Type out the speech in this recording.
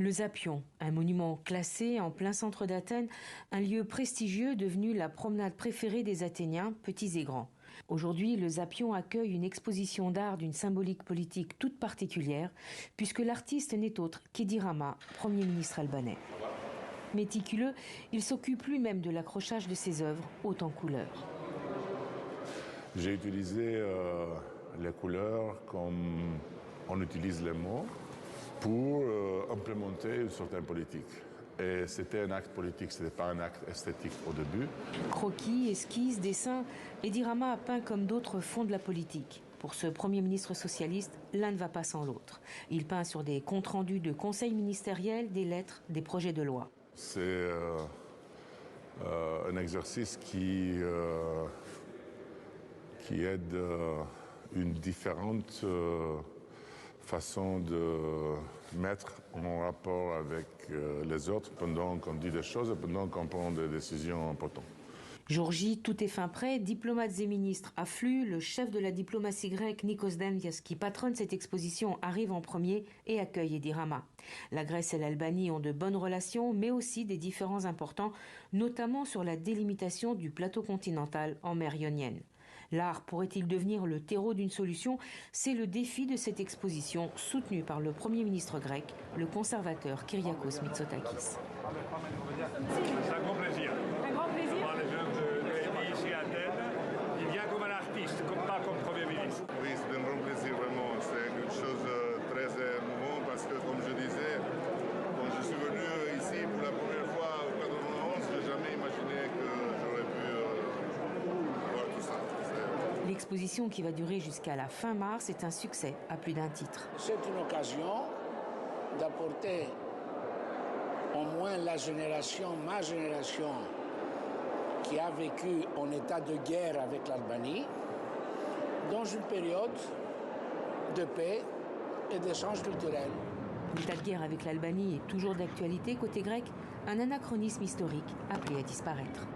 Le Zapion, un monument classé en plein centre d'Athènes, un lieu prestigieux devenu la promenade préférée des Athéniens, petits et grands. Aujourd'hui, le Zapion accueille une exposition d'art d'une symbolique politique toute particulière, puisque l'artiste n'est autre qu'Edi Rama, Premier ministre albanais. Méticuleux, il s'occupe lui-même de l'accrochage de ses œuvres, hautes en couleurs. J'ai utilisé les couleurs comme on utilise les mots pour implémenter une certaine politique. Et c'était un acte politique, ce n'était pas un acte esthétique au début. Croquis, esquisses, dessins, Edi Rama a peint comme d'autres font de la politique. Pour ce Premier ministre socialiste, l'un ne va pas sans l'autre. Il peint sur des comptes rendus de conseils ministériels, des lettres, des projets de loi. C'est un exercice qui aide une différente façon de mettre en rapport avec les autres pendant qu'on dit des choses et pendant qu'on prend des décisions importantes. Jour J, tout est fin prêt, diplomates et ministres affluent. Le chef de la diplomatie grecque, Nikos Dendias, qui patronne cette exposition, arrive en premier et accueille Edi Rama. La Grèce et l'Albanie ont de bonnes relations, mais aussi des différends importants, notamment sur la délimitation du plateau continental en mer Ionienne. L'art pourrait-il devenir le terreau d'une solution? C'est le défi de cette exposition, soutenue par le Premier ministre grec, le conservateur Kyriakos Mitsotakis. C'est un grand plaisir. Un grand plaisir. Voir les jeunes ici à Athènes. Il vient comme un artiste, pas comme Premier ministre. Oui, c'est un grand plaisir, vraiment. C'est quelque chose de très émouvant parce que, comme je disais, quand je suis venu ici pour la première fois au 91, je n'ai jamais imaginé que j'aurais pu voir tout ça. L'exposition, qui va durer jusqu'à la fin mars, est un succès à plus d'un titre. C'est une occasion d'apporter au moins la génération, ma génération, qui a vécu en état de guerre avec l'Albanie, dans une période de paix et d'échange culturel. L'état de guerre avec l'Albanie est toujours d'actualité côté grec, un anachronisme historique appelé à disparaître.